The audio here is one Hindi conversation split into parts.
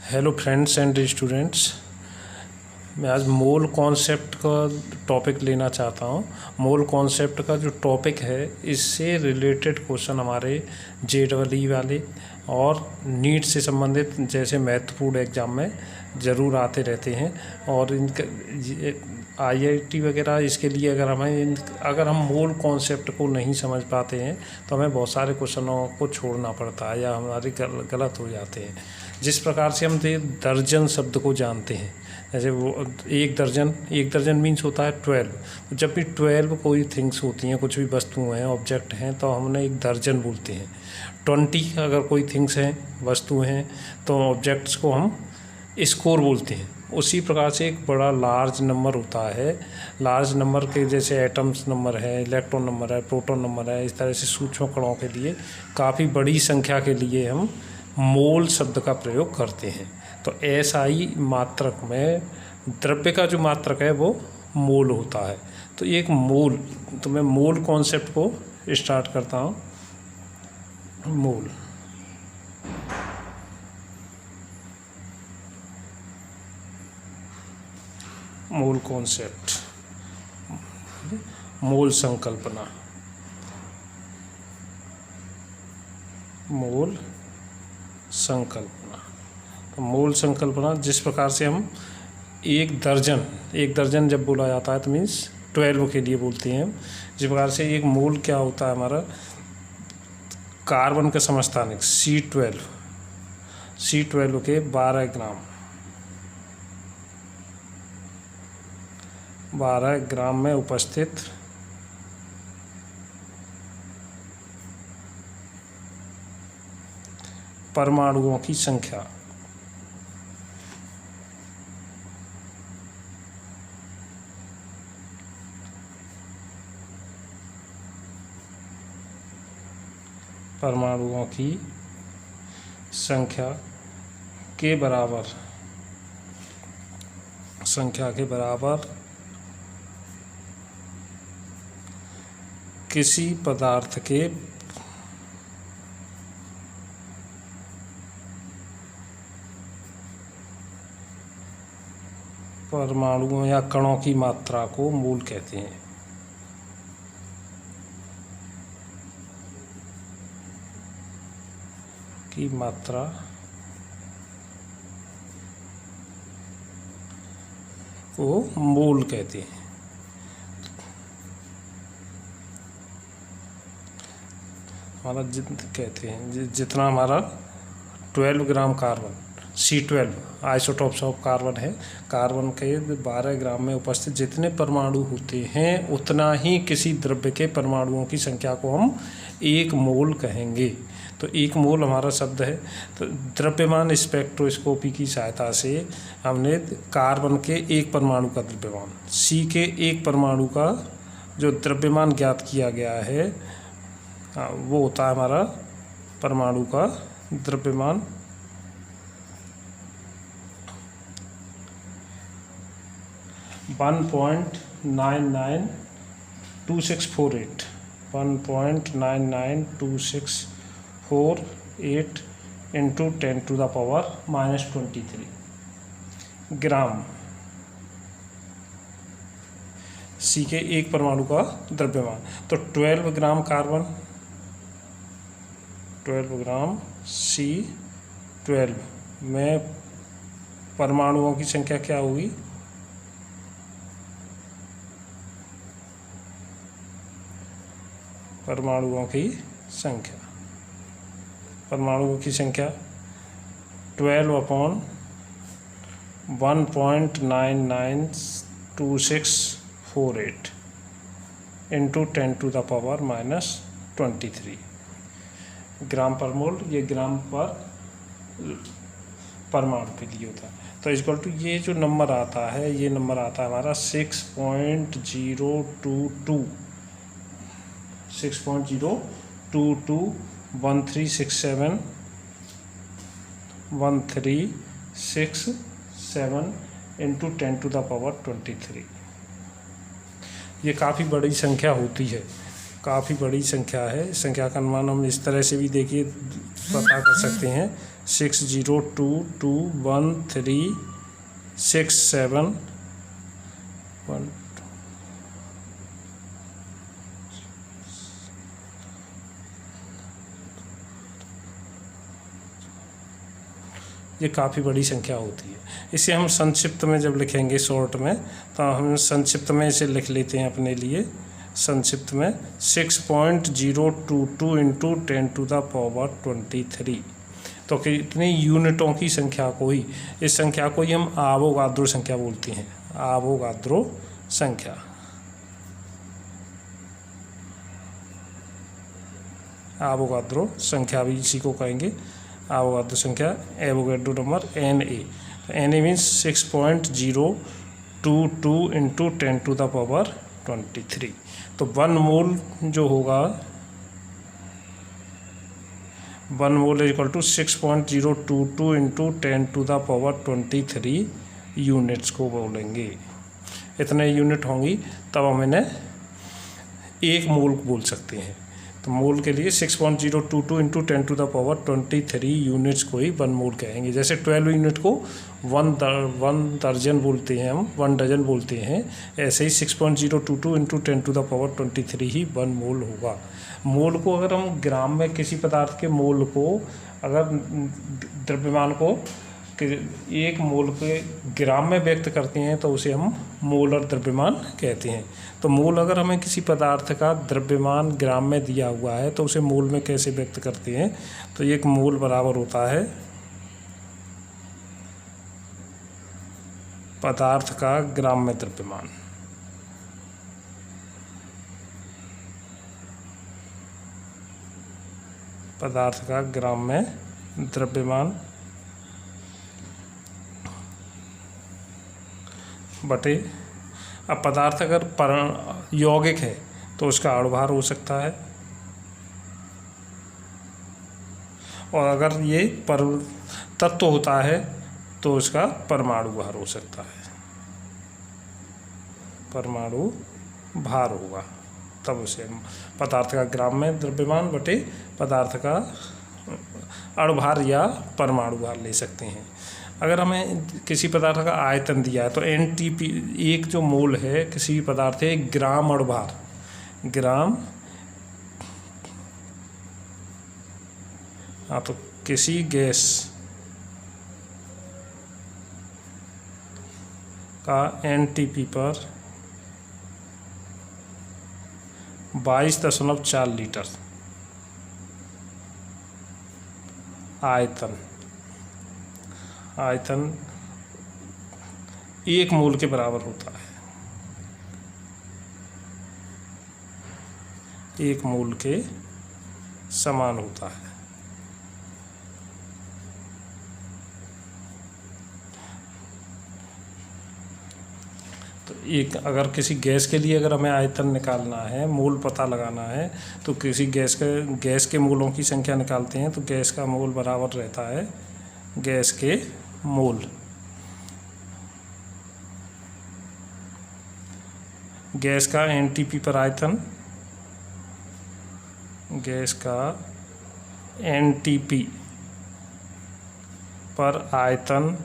Hello friends and students. मैं आज मोल कॉन्सेप्ट का टॉपिक लेना चाहता हूँ। मोल कॉन्सेप्ट का जो टॉपिक है इससे रिलेटेड क्वेश्चन हमारे JEE वाले और नीट से संबंधित जैसे महत्वपूर्ण एग्ज़ाम में ज़रूर आते रहते हैं। और इनका IIT वगैरह इसके लिए अगर हम मोल कॉन्सेप्ट को नहीं समझ पाते हैं तो हमें बहुत सारे क्वेश्चनों को छोड़ना पड़ता है या हमारे गलत हो जाते हैं। जिस प्रकार से हम दर्जन शब्द को जानते हैं, जैसे वो एक दर्जन मीन्स होता है 12। तो जब भी 12 कोई थिंग्स होती हैं, कुछ भी वस्तुएं हैं, ऑब्जेक्ट हैं, तो हमने एक दर्जन बोलते हैं। 20 अगर कोई थिंग्स हैं, वस्तुएं हैं, तो ऑब्जेक्ट्स को हम स्कोर बोलते हैं। उसी प्रकार से एक बड़ा लार्ज नंबर होता है। लार्ज नंबर के जैसे एटम्स नंबर है, इलेक्ट्रॉन नंबर है, प्रोटॉन नंबर है, इस तरह से सूक्ष्म कणों के लिए काफ़ी बड़ी संख्या के लिए हम मोल शब्द का प्रयोग करते हैं। तो SI मात्रक में द्रव्य का जो मात्रक है वो मोल होता है। तो एक मोल, तो मैं मोल कॉन्सेप्ट को स्टार्ट करता हूँ। मोल कॉन्सेप्ट, मोल संकल्पना। तो मोल संकल्पना जिस प्रकार से हम एक दर्जन जब बोला जाता है तो मीन्स 12 के लिए बोलते हैं। जिस प्रकार से एक मोल क्या होता है हमारा, कार्बन का समस्थानिक C12 के 12 ग्राम में उपस्थित परमाणुओं की संख्या के बराबर किसी पदार्थ के परमाणुओं या कणों की मात्रा को मोल कहते हैं। की मात्रा को मोल कहते हैं। हमारा जितना हमारा 12 gram carbon C12 isotopes of carbon है, कार्बन के 12 ग्राम में उपस्थित जितने परमाणु होते हैं उतना ही किसी द्रव्य के परमाणुओं की संख्या को हम एक मोल कहेंगे। तो एक मोल हमारा शब्द है। तो द्रव्यमान स्पेक्ट्रोस्कोपी की सहायता से हमने कार्बन के एक परमाणु का द्रव्यमान, C के एक परमाणु का जो द्रव्यमान ज्ञात किया गया है वो होता है हमारा परमाणु का द्रव्यमान। (1.992648 into 10⁻⁻23 ग्राम C के एक परमाणु का द्रव्यमान। तो 12 ग्राम कार्बन, 12 ग्राम C12 में परमाणुओं की संख्या क्या होगी? परमाणुओं की संख्या 12/1.992648 into 10⁻⁻23 ग्राम पर मोल। ये ग्राम पर परमाणु के लिए होता है। तो इक्वल टू ये जो नंबर आता है, ये नंबर आता है हमारा 6.021367 into 10⁻23। ये काफ़ी बड़ी संख्या होती है, काफ़ी बड़ी संख्या है। संख्या का अनुमान हम इस तरह से भी देखिए पता कर सकते हैं। 602213671 ये काफ़ी बड़ी संख्या होती है। इसे हम संक्षिप्त में जब लिखेंगे शॉर्ट में, तो हम संक्षिप्त में इसे लिख लेते हैं अपने लिए। संक्षिप्त में 6.022 इंटू 10⁻23। तो कितनी यूनिटों की संख्या को ही, इस संख्या को ही हम आवोगाद्रो संख्या बोलते हैं। आवोगाद्रो संख्या। आवोगाद्रो संख्या भी इसी को कहेंगे, आवोगाद्रो संख्या, एवोगाड्रो नंबर Na। तो Na मीन्स 6.022 इंटू 10⁻23। तो 1 मोल जो होगा, 1 mole is equal to 6.022 into 10⁻23 units को बोलेंगे। इतने यूनिट होंगी तब हम इन्हें 1 मोल बोल सकते हैं। तो मोल के लिए 6.022 इंटू 10⁻23 यूनिट्स को ही 1 मोल कहेंगे। जैसे 12 यूनिट को 1 दर्जन बोलते हैं, हम 1 डजन बोलते हैं, ऐसे ही 6.022 इंटू 10⁻23 ही 1 मोल होगा। मोल को अगर हम ग्राम में, किसी पदार्थ के मोल को, अगर द्रव्यमान को 1 मोल के ग्राम में व्यक्त करते हैं तो उसे हम मोलर द्रव्यमान कहते हैं। तो मोल, अगर हमें किसी पदार्थ का द्रव्यमान ग्राम में दिया हुआ है तो उसे मोल में कैसे व्यक्त करते हैं? तो 1 मोल बराबर होता है पदार्थ का ग्राम में द्रव्यमान। पदार्थ का ग्राम में द्रव्यमान बटे, अब पदार्थ अगर यौगिक है तो उसका अणुभार हो सकता है, और अगर ये तत्व होता है तो उसका परमाणु भार हो सकता है। परमाणु भार होगा, तब उसे पदार्थ का ग्राम में द्रव्यमान बटे पदार्थ का अणुभार या परमाणु भार ले सकते हैं। अगर हमें किसी पदार्थ का आयतन दिया है तो NTP, एक जो मोल है किसी भी पदार्थ है, ग्राम अणुभार, ग्राम, हाँ, तो किसी गैस का NTP पर 22.4 लीटर आयतन 1 मोल के बराबर होता है। 1 मोल के समान होता है। तो एक, अगर किसी गैस के लिए अगर हमें आयतन निकालना है, मोल पता लगाना है, तो किसी गैस के मोलों की संख्या निकालते हैं। तो गैस का मोल बराबर रहता है गैस के मोल, गैस का NTP पर आयतन, गैस का NTP पर आयतन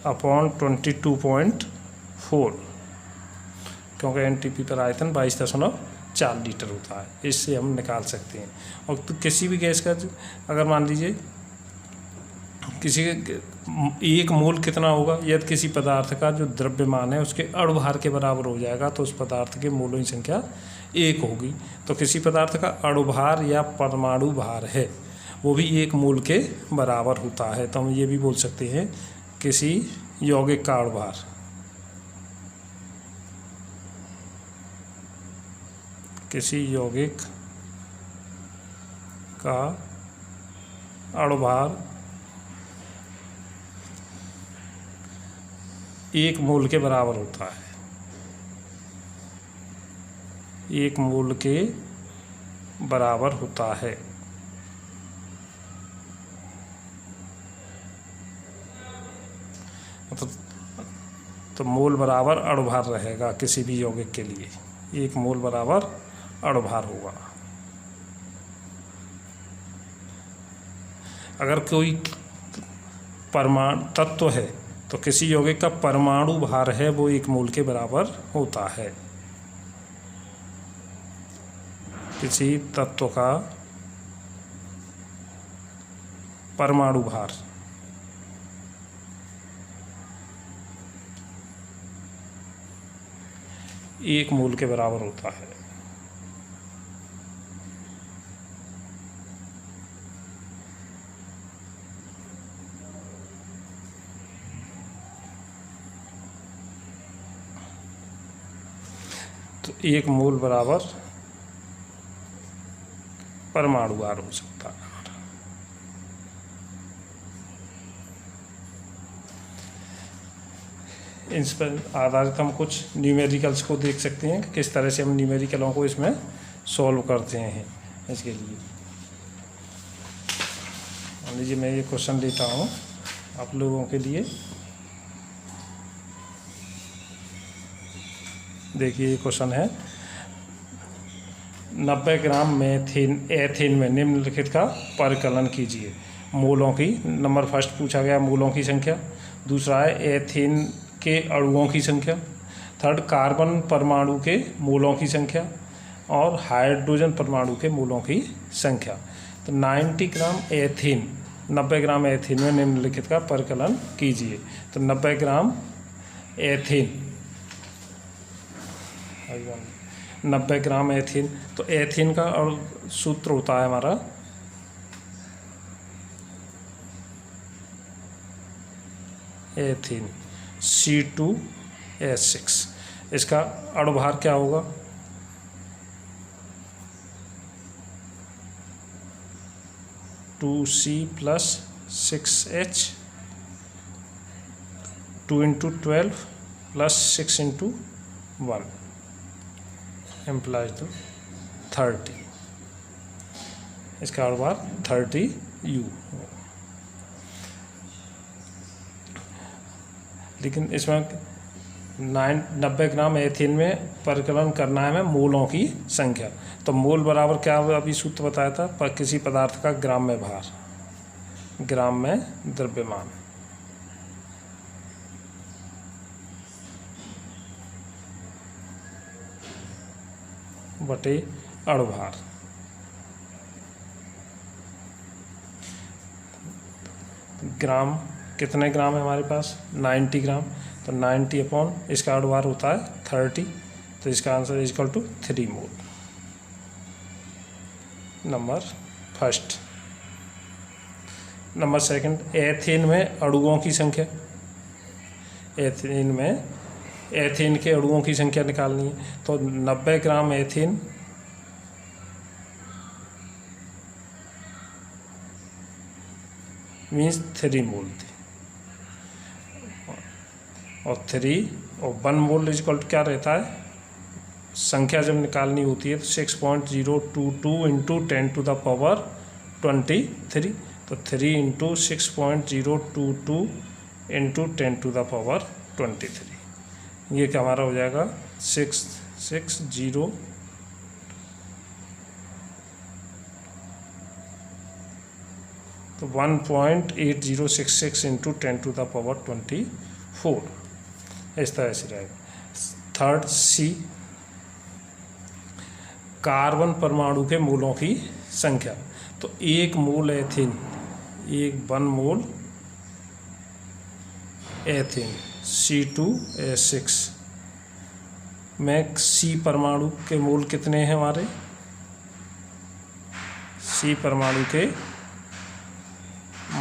अपॉन 22.4, क्योंकि NTP पर आयतन 22.4 लीटर होता है, इससे हम निकाल सकते हैं। और तो किसी भी गैस का, अगर मान लीजिए किसी 1 मोल कितना होगा, यदि किसी पदार्थ का जो द्रव्यमान है उसके अणुभार के बराबर हो जाएगा तो उस पदार्थ के मोलों की संख्या 1 होगी। तो किसी पदार्थ का अणुभार या परमाणु भार है वो भी 1 मोल के बराबर होता है। तो हम ये भी बोल सकते हैं किसी यौगिक का अणुभार, किसी यौगिक का अणुभार 1 मोल के बराबर होता है। 1 मोल के बराबर होता है। तो मोल बराबर अणुभार रहेगा किसी भी यौगिक के लिए, 1 मोल बराबर अणुभार होगा। अगर कोई परमाणु तत्व है तो किसी यौगिक का परमाणु भार है वो 1 मोल के बराबर होता है। किसी तत्व का परमाणु भार 1 मोल के बराबर होता है। तो 1 मोल बराबर परमाणु भार हो सकता है। इस पर आधारित हम कुछ न्यूमेरिकल्स को देख सकते हैं कि किस तरह से हम न्यूमेरिकलों को इसमें सॉल्व करते हैं। इसके लिए मान लीजिए मैं ये क्वेश्चन लेता हूँ आप लोगों के लिए। देखिए ये क्वेश्चन है 90 ग्राम एथेन में निम्नलिखित का परिकलन कीजिए। मोलों की नंबर फर्स्ट पूछा गया, मोलों की संख्या। दूसरा है एथेन के अणुओं की संख्या। थर्ड कार्बन परमाणु के मोलों की संख्या और हाइड्रोजन परमाणु के मोलों की संख्या। तो 90 ग्राम एथेन में निम्नलिखित का परिकलन कीजिए। तो 90 ग्राम एथेन 90 ग्राम एथेन, तो एथेन का सूत्र होता है हमारा एथेन C2H6। इसका अणुभार क्या होगा? 2C + 6H 2 × 12 + 6 × 1 implies to 30। इसका अणुभार 30U। लेकिन इसमें 90 ग्राम एथेन में परिकलन करना है हमें मोलों की संख्या। तो मोल बराबर क्या अभी सूत्र बताया था, पर किसी पदार्थ का ग्राम में भार, ग्राम में द्रव्यमान बटे अणुभार। ग्राम कितने ग्राम है हमारे पास? 90 ग्राम। तो 90 अपॉन इसका अणुभार होता है 30। तो इसका answer is equal to 3 mole. Number first. Number second, ethane में अणुओं की संख्या। एथेन के अणुओं की संख्या निकालनी है। तो 90 ग्राम एथेन मीन्स 3 मोल थी, और 3 और 1 मोल इज इक्वल टू क्या रहता है? संख्या जब निकालनी होती है तो 6.022 × 10⁻23। तो 3 × 6.022 × 10⁻23। ये क्या हमारा हो जाएगा? 660 तो 1.8066 × 10⁻24 इस तरह से रहेगा। थर्ड C, कार्बन परमाणु के मोलों की संख्या। तो 1 मोल एथेन, 1 मोल एथेन C2H6 में C परमाणु के मोल कितने हैं हमारे? C परमाणु के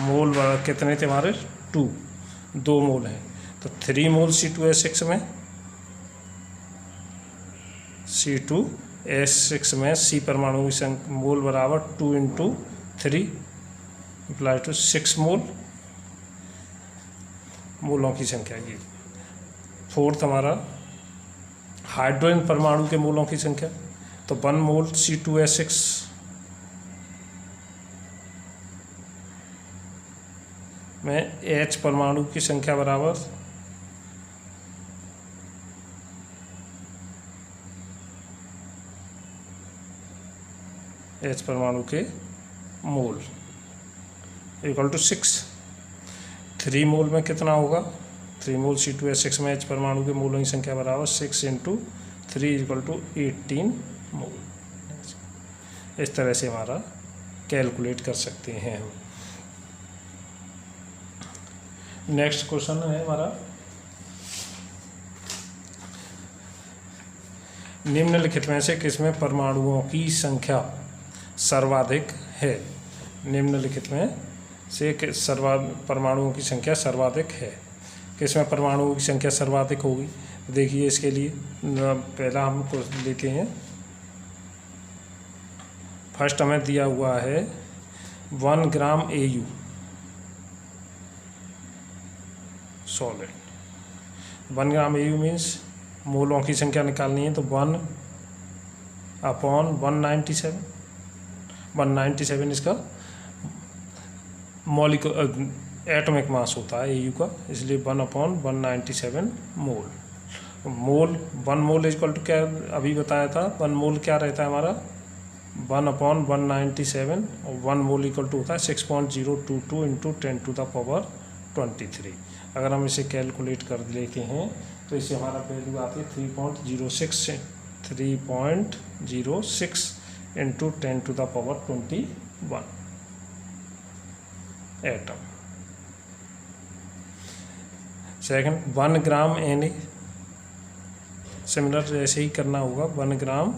मोल कितने थे हमारे? 2 मोल हैं। तो 3 मोल C2H6 में, C2H6 में C परमाणु की मोल बराबर 2 × 3 इम्प्लाइज टू 6 मोल, मोलों की संख्या की। फोर्थ हमारा हाइड्रोजन परमाणु के मोलों की संख्या। तो 1 मोल C2H6 में H परमाणु की संख्या बराबर H परमाणु के मोल इक्वल टू 6। 3 मोल में कितना होगा, 3 मोल C2H6 में H परमाणु के मोलों की संख्या बराबर 6 × 3 इक्वल टू 18 मोल। इस तरह से हमारा कैलकुलेट कर सकते हैं हम। नेक्स्ट क्वेश्चन है हमारा, निम्नलिखित में से किसमें परमाणुओं की संख्या सर्वाधिक है। निम्नलिखित में से परमाणुओं की संख्या सर्वाधिक है, किसमें परमाणुओं की संख्या सर्वाधिक होगी। देखिए इसके लिए पहला हम लेते हैं, फर्स्ट हमें दिया हुआ है 1 ग्राम AU सॉलिड। 1 ग्राम AU मीन्स मोलों की संख्या निकालनी है, तो 1/197 इसका एटॉमिक मास होता है AU का, इसलिए 1/197 मोल। मोल 1 मोल इक्वल टू क्या अभी बताया था, 1 मोल क्या रहता है हमारा 1/197, और 1 मोल इक्वल टू होता है 6.022 × 10⁻23। अगर हम इसे कैलकुलेट कर लेते हैं तो इससे हमारा वैल्यू आती है 3.06 × 10⁻21 एटम। सेकंड 1 ग्राम Na, सिमिलर ऐसे ही करना होगा, 1 ग्राम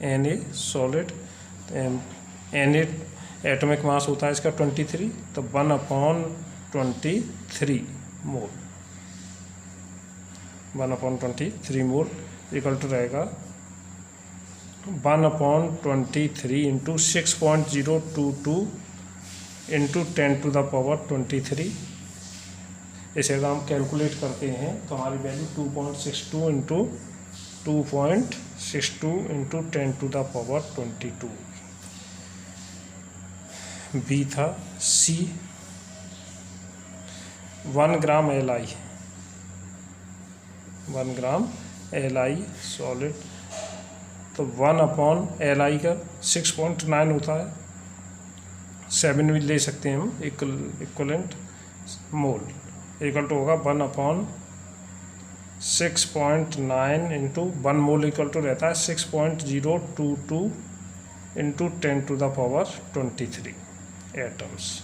Na solid, Na atomic mass होता है इसका 23, तो 1/23 मोल, 1/23 मोल इक्वल टू रहेगा 1/23 × 6.022 × 10⁻23। इसे अगर हम कैलकुलेट करते हैं तो हमारी वैल्यू 2.62 × 10⁻22। बी था। सी 1 ग्राम Li, 1 ग्राम Li सॉलिड, तो 1/Li का 6.9 होता है, 7 भी ले सकते हैं हम इक्वलेंट मोल, इक्वल टू होगा 1/6.9 × 1 मोल इक्वल टू रहता है 6.022 × 10⁻23 एटम्स।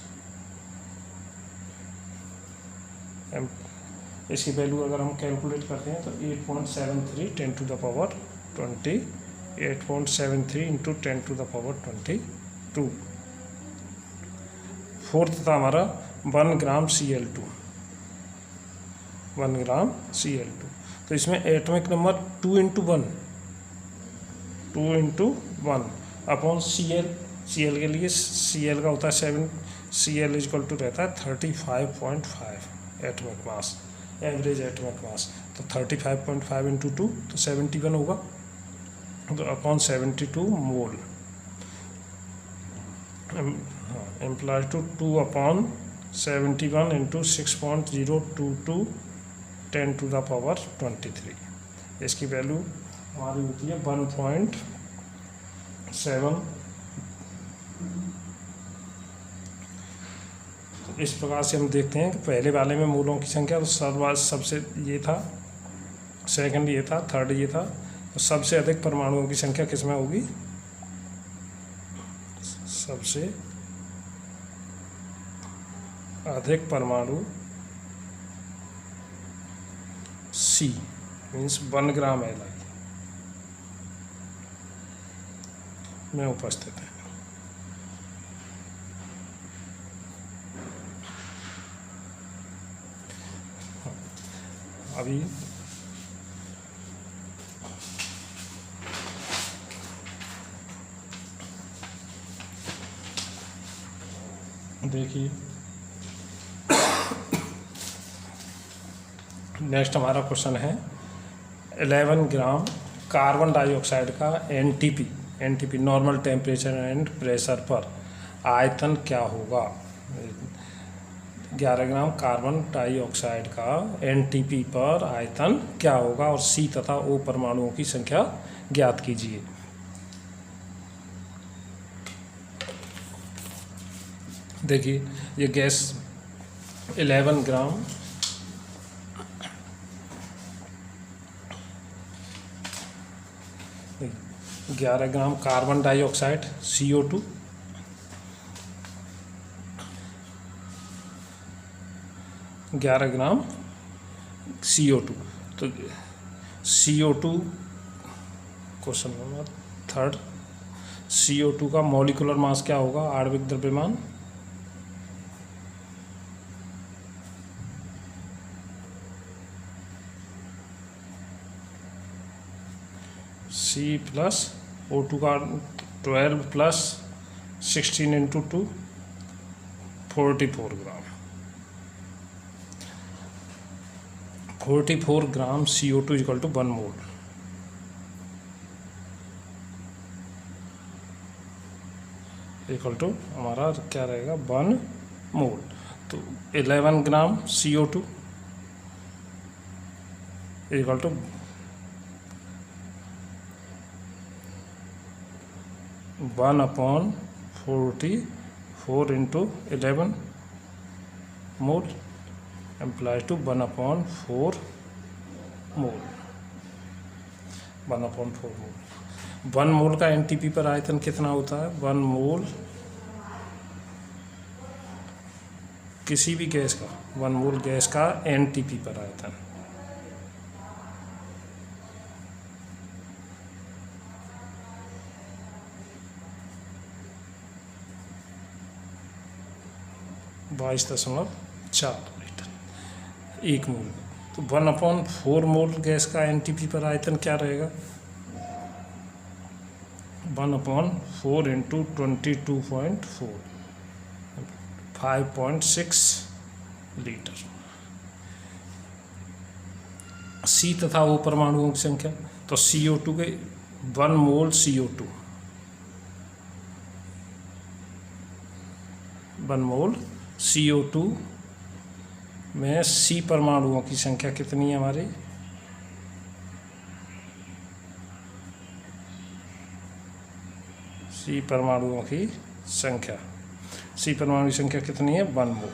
इसकी वैल्यू अगर हम कैलकुलेट करते हैं तो 8.73 × 10⁻20, 8.73 × 10⁻22। फोर्थ था हमारा 1 ग्राम Cl2, 1 ग्राम Cl2, तो इसमें एटॉमिक नंबर 2 × 1 अपॉन Cl के लिए Cl का होता है 7, Cl इक्वल टू रहता है 35.5 atomic mass, average atomic mass, तो 35.5 × 2 तो 71 होगा, तो अपॉन 72 मोल इम्प्लाइज टू 2/71 × 6.022 10⁻23। इसकी वैल्यू हमारी होती है 1.7। तो इस प्रकार से हम देखते हैं कि पहले वाले में मोलों की संख्या तो सबसे ये था, सेकंड ये था, थर्ड ये था, तो सबसे अधिक परमाणुओं की संख्या किसमें होगी, सबसे अधिक परमाणु C मीन्स 1 ग्राम Li में उपस्थित है। अभी देखिए नेक्स्ट हमारा क्वेश्चन है 11 ग्राम कार्बन डाइऑक्साइड का NTP normal temperature and pressure पर आयतन क्या होगा। 11 ग्राम कार्बन डाइऑक्साइड का एनटीपी पर आयतन क्या होगा और सी तथा ओ परमाणुओं की संख्या ज्ञात कीजिए। देखिए ये गैस 11 ग्राम 11 gram carbon dioxide CO2, 11 gram CO2। तो CO2 क्वेश्चन नंबर 3 CO2 का मॉलिक्यूलर मास क्या होगा, आणविक द्रव्यमान C प्लस O2 का 12 plus 16 into 2 44 gram. 44 gram CO2 equal to 1 mole. Equal to हमारा क्या रहेगा 1 मोल। तो 11 gram CO2 equal to 1/44 into 11 mole implies to 1/4 mole. 1/4 mole. 1 mole का NTP पर आयतन कितना होता है? 1 मोल किसी भी गैस का 1 मोल गैस का NTP पर आयतन (22.4 लीटर 1 मोल। तो 1/4 मोल गैस का NTP पर आयतन क्या रहेगा? 1/4 इंटू 22.4 5.6 लीटर। C तथा O परमाणुओं की संख्या, तो CO2 के 1 मोल CO2 1 मोल CO2 में C परमाणुओं की संख्या कितनी है हमारी? C परमाणुओं की संख्या परमाणु की संख्या कितनी है? 1 मोल।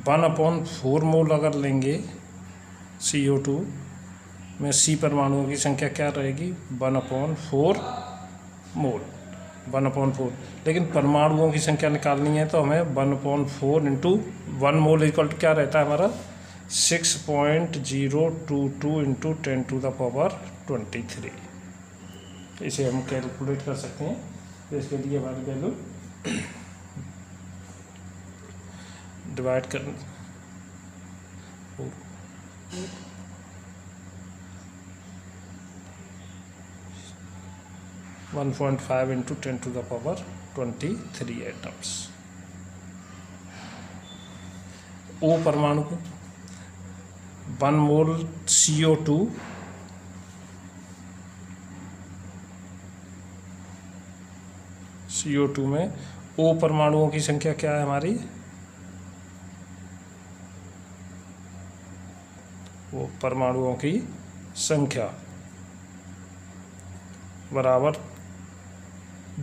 1/4 मोल अगर लेंगे CO2 में C परमाणुओं की संख्या क्या रहेगी? 1/4 मोल। 1/4, लेकिन परमाणुओं की संख्या निकालनी है तो हमें 1/4 इंटू 1 मोल इक्वल टू क्या रहता है हमारा? 6.022 इंटू 10⁻23। इसे हम कैलकुलेट कर सकते हैं। तो इसके लिए हमारी वैल्यू डिवाइड कर 1.5 इंटू 10⁻23 एटम्स। O परमाणु को 1 मोल CO2 में O परमाणुओं की संख्या क्या है हमारी? O परमाणुओं की संख्या बराबर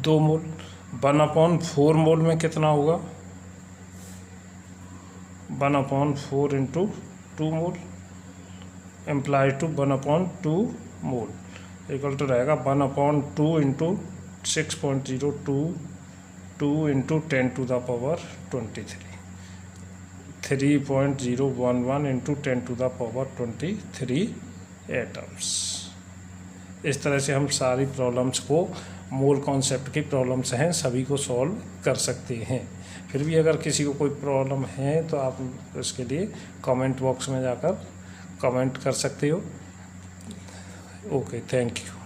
2 मोल। 1/4 मोल में कितना होगा? 1/4 into 2 mole implies to 1/2 mole equal to रहेगा 1/2 इंटू 6.022 इंटू 10⁻23 3.011 इंटू 10⁻23 एटम्स। इस तरह से हम सारी प्रॉब्लम्स को, मोल कॉन्सेप्ट की प्रॉब्लम्स हैं, सभी को सॉल्व कर सकते हैं। फिर भी अगर किसी को कोई प्रॉब्लम है तो आप इसके लिए कमेंट बॉक्स में जाकर कमेंट कर सकते हो। Okay, thank you.